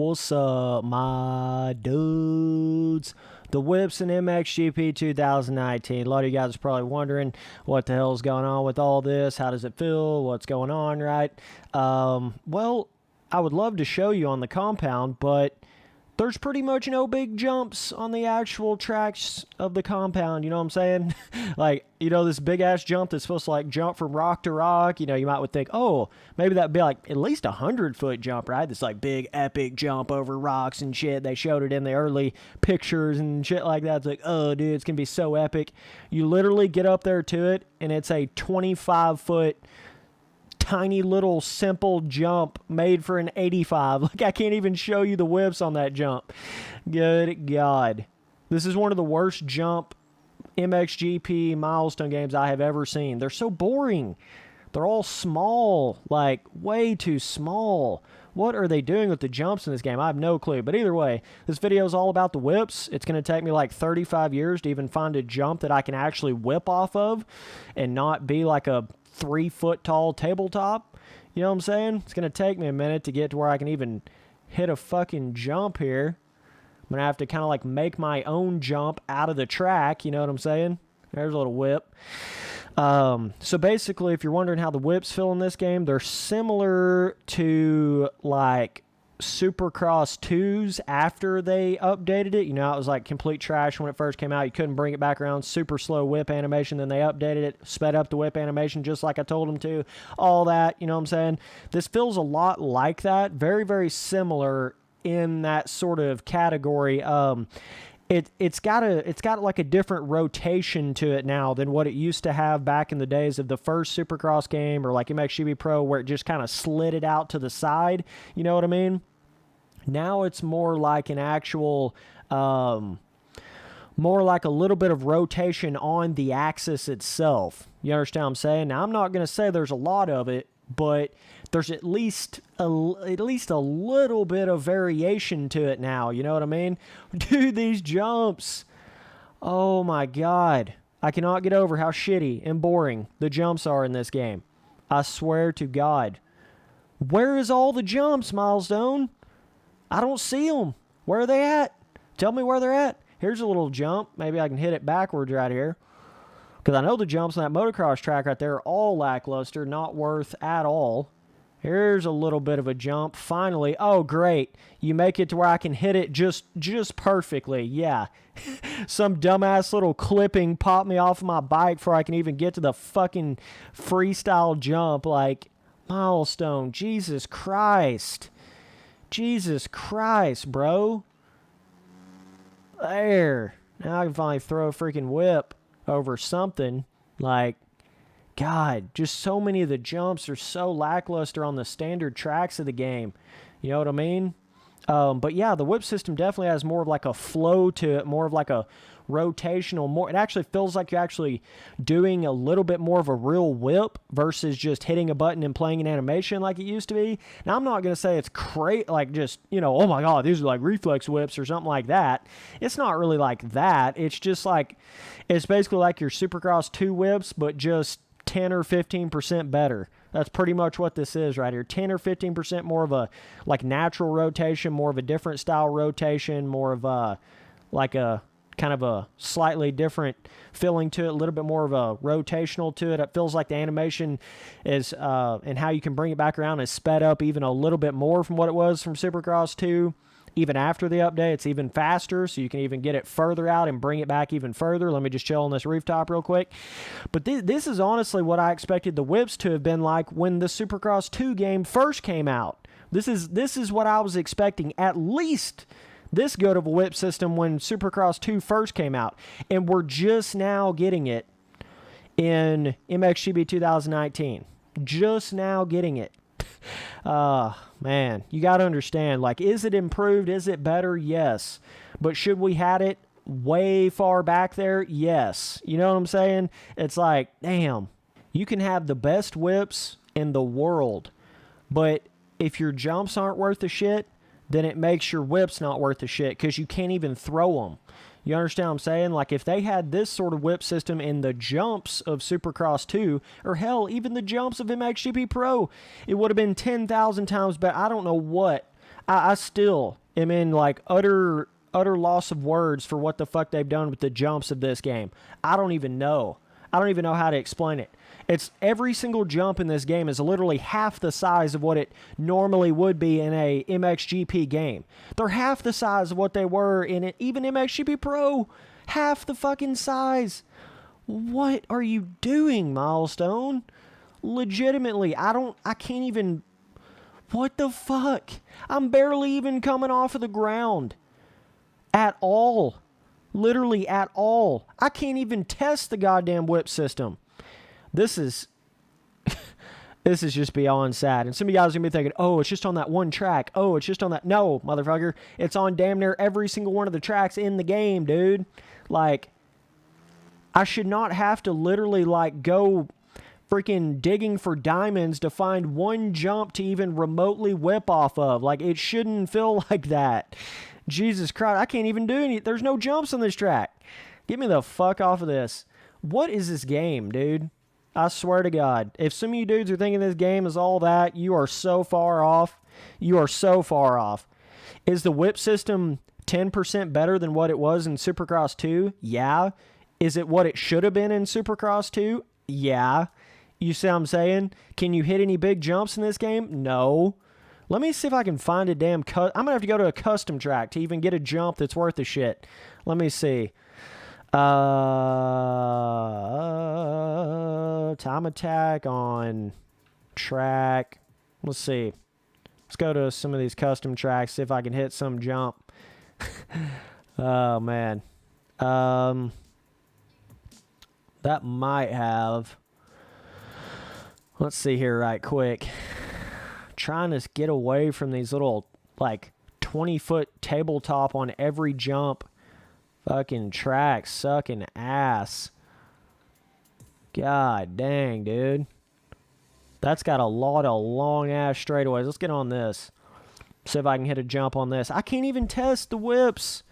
What's up, my dudes? The whips in MXGP 2019. A lot of you guys are probably wondering what the hell's going on with all this. How does it feel? What's going on, right? Well, I would love to show you on the compound, but there's pretty much no big jumps on the actual tracks of the compound, you know what I'm saying? Like, you know, this big-ass jump that's supposed to, like, jump from rock to rock, you know, you might would think, oh, maybe that'd be, like, at least 100-foot jump, right? This, like, big, epic jump over rocks and shit. They showed it in the early pictures and shit like that. It's like, oh, dude, it's gonna be so epic. You literally get up there to it, and it's a 25-foot tiny little simple jump made for an 85. Like, I can't even show you the whips on that jump. Good God. This is one of the worst jump MXGP milestone games I have ever seen. They're so boring. They're all small, like way too small. What are they doing with the jumps in this game? I have no clue. But either way, this video is all about the whips. It's going to take me like 35 years to even find a jump that I can actually whip off of and not be like a 3-foot tall tabletop. You know what I'm saying? It's going to take me a minute to get to where I can even hit a fucking jump here. I'm going to have to kind of like make my own jump out of the track. You know what I'm saying? There's a little whip. So basically, if you're wondering how the whips feel in this game, they're similar to like Supercross 2's after they updated it. You know, it was like complete trash when it first came out. You couldn't bring it back around. Super slow whip animation. Then they updated it, sped up the whip animation just like I told them to. All that, you know what I'm saying? This feels a lot like that. Very, very similar in that sort of category. It's got like a different rotation to it now than what it used to have back in the days of the first Supercross game or like MXGP Pro, where it just kind of slid it out to the side. You know what I mean? Now it's more like an actual, more like a little bit of rotation on the axis itself. You understand what I'm saying? Now, I'm not going to say there's a lot of it, but there's at least a little bit of variation to it now. You know what I mean? Dude, these jumps. Oh my God. I cannot get over how shitty and boring the jumps are in this game. I swear to God. Where is all the jumps, Milestone? I don't see them. Where are they at? Tell me where they're at. Here's a little jump. Maybe I can hit it backwards right here. Because I know the jumps on that motocross track right there are all lackluster, not worth at all. Here's a little bit of a jump. Finally. Oh, great. You make it to where I can hit it just perfectly. Yeah. Some dumbass little clipping popped me off of my bike before I can even get to the fucking freestyle jump. Like, Milestone. Jesus Christ. Jesus Christ, bro. There. Now I can finally throw a freaking whip over something. Like, God, just so many of the jumps are so lackluster on the standard tracks of the game. You know what I mean? But yeah, the whip system definitely has more of like a flow to it, more of like a rotational, more. It actually feels like you're actually doing a little bit more of a real whip versus just hitting a button and playing an animation like it used to be. Now, I'm not going to say it's crazy, like just, you know, oh my God, these are like reflex whips or something like that. It's not really like that. It's just like, it's basically like your Supercross 2 whips, but just 10 or 15% better. That's pretty much what this is right here. 10 or 15% more of a like natural rotation, more of a different style rotation, more of a like a kind of a slightly different feeling to it, a little bit more of a rotational to it. It feels like the animation is and how you can bring it back around is sped up even a little bit more from what it was from Supercross 2. Even after the update, it's even faster, so you can even get it further out and bring it back even further. Let me just chill on this rooftop real quick. But this is honestly what I expected the whips to have been like when the Supercross 2 game first came out. This is what I was expecting, at least this good of a whip system when Supercross 2 first came out. And we're just now getting it in MXGP 2019. Just now getting it. Man, you got to understand, like, is it improved? Is it better? Yes. But should we had it way far back there? Yes. You know what I'm saying? It's like, damn, you can have the best whips in the world, but if your jumps aren't worth the shit, then it makes your whips not worth the shit because you can't even throw them. You understand what I'm saying? Like, if they had this sort of whip system in the jumps of Supercross 2, or hell, even the jumps of MXGP Pro, it would have been 10,000 times better. I don't know what I still am in like utter loss of words for what the fuck they've done with the jumps of this game. I don't even know. I don't even know how to explain it. It's every single jump in this game is literally half the size of what it normally would be in a MXGP game. They're half the size of what they were in it. Even MXGP Pro, half the fucking size. What are you doing, Milestone? Legitimately, I can't even... What the fuck? I'm barely even coming off of the ground. At all. Literally at all. I can't even test the goddamn whip system. This is just beyond sad. And some of you guys are going to be thinking, oh, it's just on that one track. Oh, it's just on that. No, motherfucker. It's on damn near every single one of the tracks in the game, dude. Like, I should not have to literally, like, go freaking digging for diamonds to find one jump to even remotely whip off of. Like, it shouldn't feel like that. Jesus Christ, I can't even do any. There's no jumps on this track. Get me the fuck off of this. What is this game, dude? I swear to God. If some of you dudes are thinking this game is all that, you are so far off. You are so far off. Is the whip system 10% better than what it was in Supercross 2? Yeah. Is it what it should have been in Supercross 2? Yeah. You see what I'm saying? Can you hit any big jumps in this game? No. Let me see if I can find a damn... I'm going to have to go to a custom track to even get a jump that's worth a shit. Let me see. Time attack on track. Let's see. Let's go to some of these custom tracks, see if I can hit some jump. Oh, man. That might have... Let's see here right quick. Trying to get away from these little, like, 20-foot tabletop on every jump. Fucking track sucking ass. God dang, dude. That's got a lot of long-ass straightaways. Let's get on this. See if I can hit a jump on this. I can't even test the whips.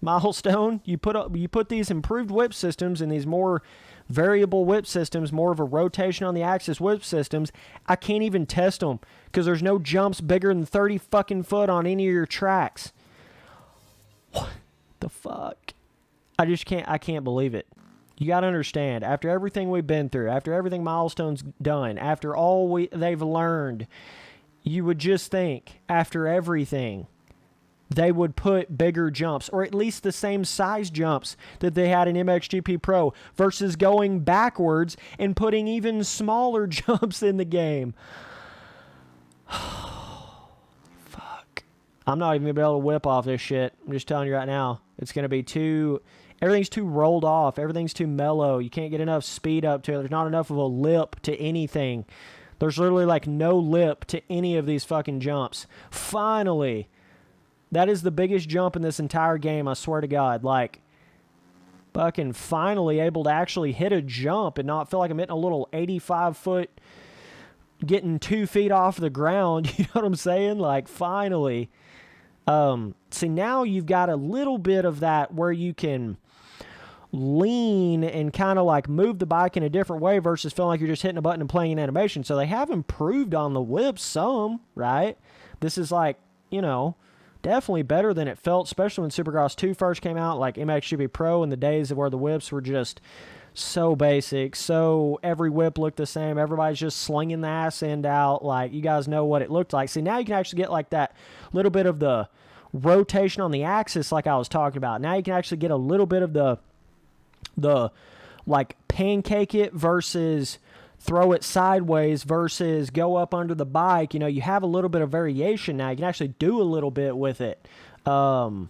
Milestone, you put these improved whip systems and these more variable whip systems, more of a rotation on the axis whip systems. I can't even test them because there's no jumps bigger than 30 fucking foot on any of your tracks. What the fuck? I can't believe it. You got to understand, after everything we've been through, after everything Milestone's done, after all they've learned, you would just think, after everything, they would put bigger jumps, or at least the same size jumps that they had in MXGP Pro, versus going backwards and putting even smaller jumps in the game. Fuck. I'm not even going to be able to whip off this shit. I'm just telling you right now. It's going to be everything's too rolled off. Everything's too mellow. You can't get enough speed up to it. There's not enough of a lip to anything. There's literally like no lip to any of these fucking jumps. Finally. That is the biggest jump in this entire game, I swear to God. Like, fucking finally able to actually hit a jump and not feel like I'm hitting a little 85-foot, getting 2 feet off the ground. You know what I'm saying? Like, finally. See, now you've got a little bit of that where you can lean and kind of like move the bike in a different way versus feeling like you're just hitting a button and playing an animation. So they have improved on the whips some, right? This is like, you know... definitely better than it felt, especially when Supercross 2 first came out, like MXGP Pro in the days of where the whips were just so basic, so every whip looked the same, everybody's just slinging the ass end out, like, you guys know what it looked like. See, now you can actually get, like, that little bit of the rotation on the axis like I was talking about. Now you can actually get a little bit of the like, pancake it versus... throw it sideways versus go up under the bike. You know, you have a little bit of variation now. You can actually do a little bit with it. But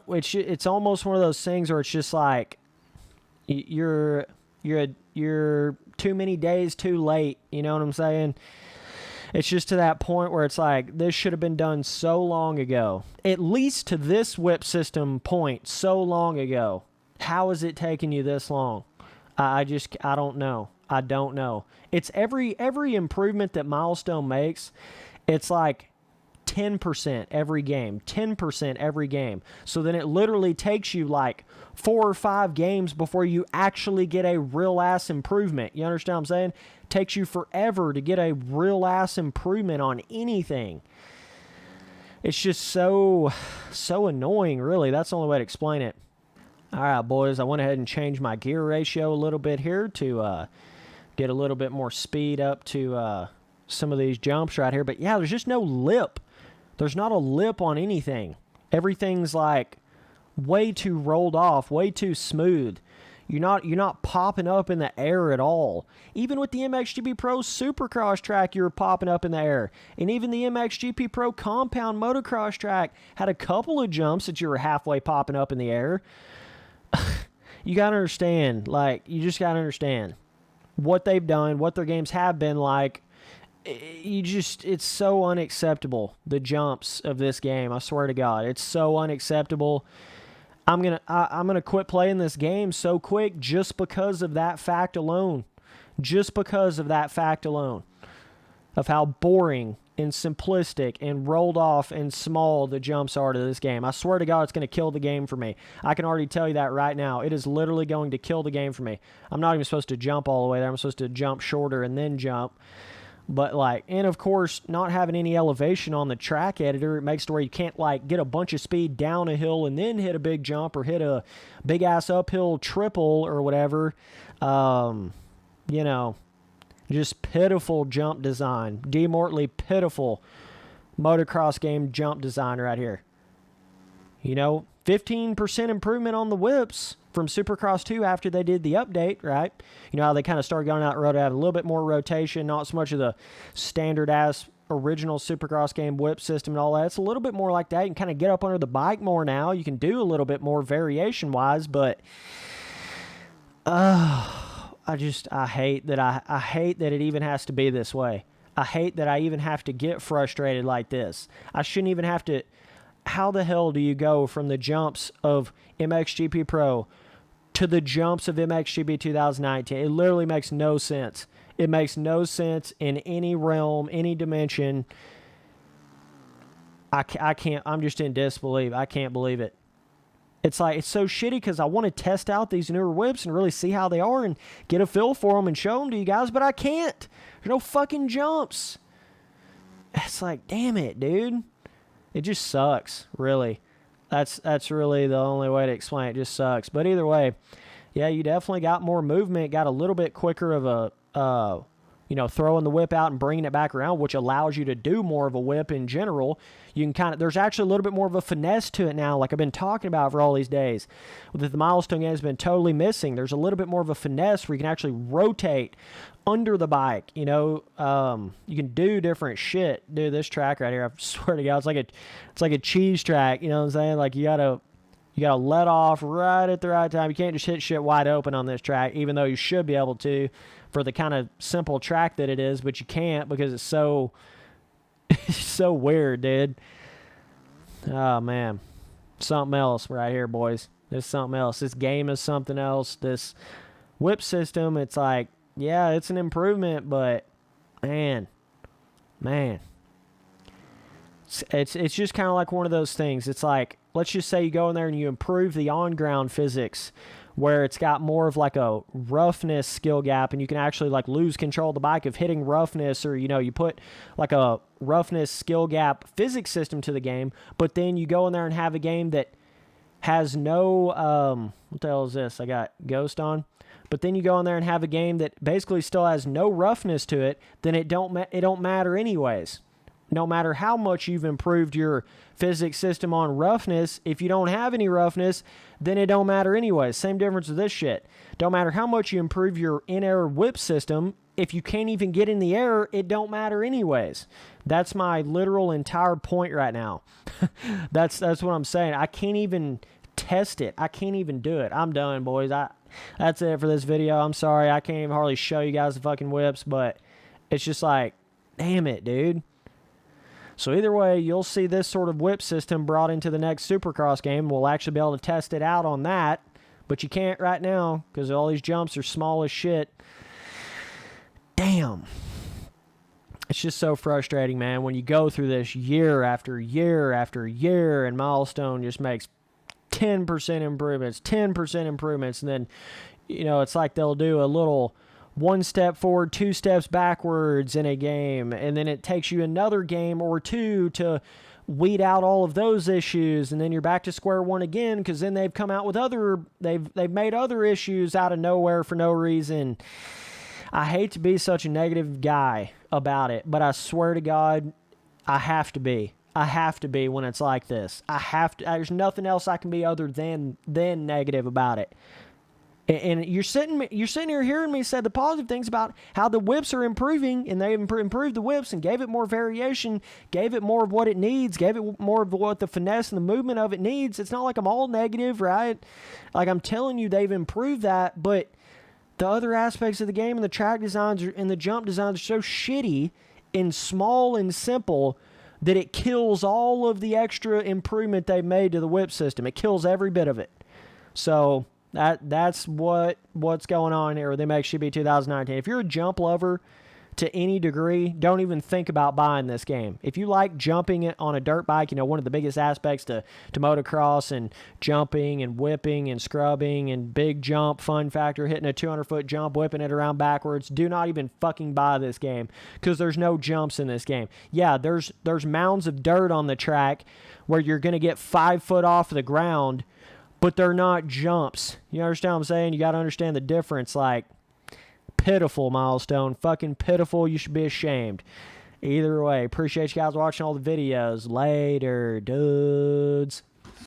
it's almost one of those things where it's just like you're too many days too late. You know what I'm saying? It's just to that point where it's like, this should have been done so long ago. At least to this whip system point so long ago. How is it taking you this long? I don't know. I don't know. It's every improvement that Milestone makes, it's like 10% every game. 10% every game. So then it literally takes you like 4 or 5 games before you actually get a real-ass improvement. You understand what I'm saying? It takes you forever to get a real-ass improvement on anything. It's just so annoying, really. That's the only way to explain it. All right, boys, I went ahead and changed my gear ratio a little bit here to get a little bit more speed up to some of these jumps right here. But yeah, there's just no lip. There's not a lip on anything. Everything's like way too rolled off, way too smooth. You're not popping up in the air at all. Even with the MXGP Pro Supercross track, you're popping up in the air. And even the MXGP Pro Compound Motocross track had a couple of jumps that you were halfway popping up in the air. You got to understand, you just got to understand what they've done, what their games have been like. It's so unacceptable, the jumps of this game. I swear to God, it's so unacceptable. I'm gonna quit playing this game so quick just because of that fact alone. Just because of that fact alone. Of how boring and simplistic and rolled off and small the jumps are to this game. I swear to God, it's going to kill the game for me. I can already tell you that right now. It is literally going to kill the game for me. I'm not even supposed to jump all the way there. I'm supposed to jump shorter and then jump. But and of course, not having any elevation on the track editor, it makes it where you can't get a bunch of speed down a hill and then hit a big jump or hit a big ass uphill triple or whatever. Just pitiful jump design. Demortally pitiful motocross game jump design right here. 15% improvement on the whips from Supercross 2 after they did the update, right? You know how they kind of started going out the road, having a little bit more rotation, not so much of the standard-ass original Supercross game whip system and all that. It's a little bit more like that. You can kind of get up under the bike more now. You can do a little bit more variation-wise, but I hate that I hate that it even has to be this way. I hate that I even have to get frustrated like this. I shouldn't even have to. How the hell do you go from the jumps of MXGP Pro to the jumps of MXGP 2019? It literally makes no sense. It makes no sense in any realm, any dimension. I can't. I'm just in disbelief. I can't believe it. It's so shitty because I want to test out these newer whips and really see how they are and get a feel for them and show them to you guys, but I can't. There's no fucking jumps. It's damn it, dude. It just sucks, really. That's really the only way to explain it. It just sucks. But either way, yeah, you definitely got more movement, got a little bit quicker of a, throwing the whip out and bringing it back around, which allows you to do more of a whip in general. You can there's actually a little bit more of a finesse to it now, like I've been talking about for all these days. That the milestone game has been totally missing. There's a little bit more of a finesse where you can actually rotate under the bike. You can do different shit. Dude, this track right here, I swear to God, it's like a cheese track. You know what I'm saying? You gotta let off right at the right time. You can't just hit shit wide open on this track, even though you should be able to for the kind of simple track that it is, but you can't because it's so weird, dude. Oh, man. Something else right here, boys. There's something else. This game is something else. This whip system, it's yeah, it's an improvement, but man. It's just kind of like one of those things. It's let's just say you go in there and you improve the on-ground physics where it's got more of a roughness skill gap and you can actually lose control of the bike of hitting roughness, or you put a roughness skill gap physics system to the game, but then you go in there and have a game that has no what the hell is this? I got Ghost on. But then you go in there and have a game that basically still has no roughness to it, then it don't matter anyways. No matter how much you've improved your physics system on roughness, if you don't have any roughness, then it don't matter anyways. Same difference with this shit. Don't matter how much you improve your in-air whip system, if you can't even get in the air, it don't matter anyways. That's my literal entire point right now. That's what I'm saying. I can't even test it. I can't even do it. I'm done, boys. That's it for this video. I'm sorry. I can't even hardly show you guys the fucking whips, but it's just damn it, dude. So either way, you'll see this sort of whip system brought into the next Supercross game. We'll actually be able to test it out on that, but you can't right now because all these jumps are small as shit. Damn. It's just so frustrating, man, when you go through this year after year after year and Milestone just makes 10% improvements, 10% improvements, and then, it's they'll do a little one step forward, two steps backwards in a game, and then it takes you another game or two to weed out all of those issues, and then you're back to square one again, because then they've come out with they've made other issues out of nowhere for no reason. I hate to be such a negative guy about it, but I swear to God, I have to be. I have to be when it's like this. I have to. There's nothing else I can be other than negative about it. And you're sitting here hearing me say the positive things about how the whips are improving, and they improved the whips and gave it more variation, gave it more of what it needs, gave it more of what the finesse and the movement of it needs. It's not like I'm all negative, right? Like, I'm telling you, they've improved that, but the other aspects of the game and the track designs and the jump designs are so shitty and small and simple that it kills all of the extra improvement they've made to the whip system. It kills every bit of it. So that's what's going on here with MXGP 2019. If you're a jump lover to any degree, don't even think about buying this game. If you like jumping on a dirt bike, you know, one of the biggest aspects to motocross and jumping and whipping and scrubbing and big jump fun factor, hitting a 200-foot jump, whipping it around backwards, do not even fucking buy this game, because there's no jumps in this game. Yeah, there's mounds of dirt on the track where you're going to get 5 foot off the ground, but they're not jumps. You understand what I'm saying? You got to understand the difference. Like, pitiful, Milestone. Fucking pitiful. You should be ashamed. Either way, appreciate you guys watching all the videos. Later, dudes.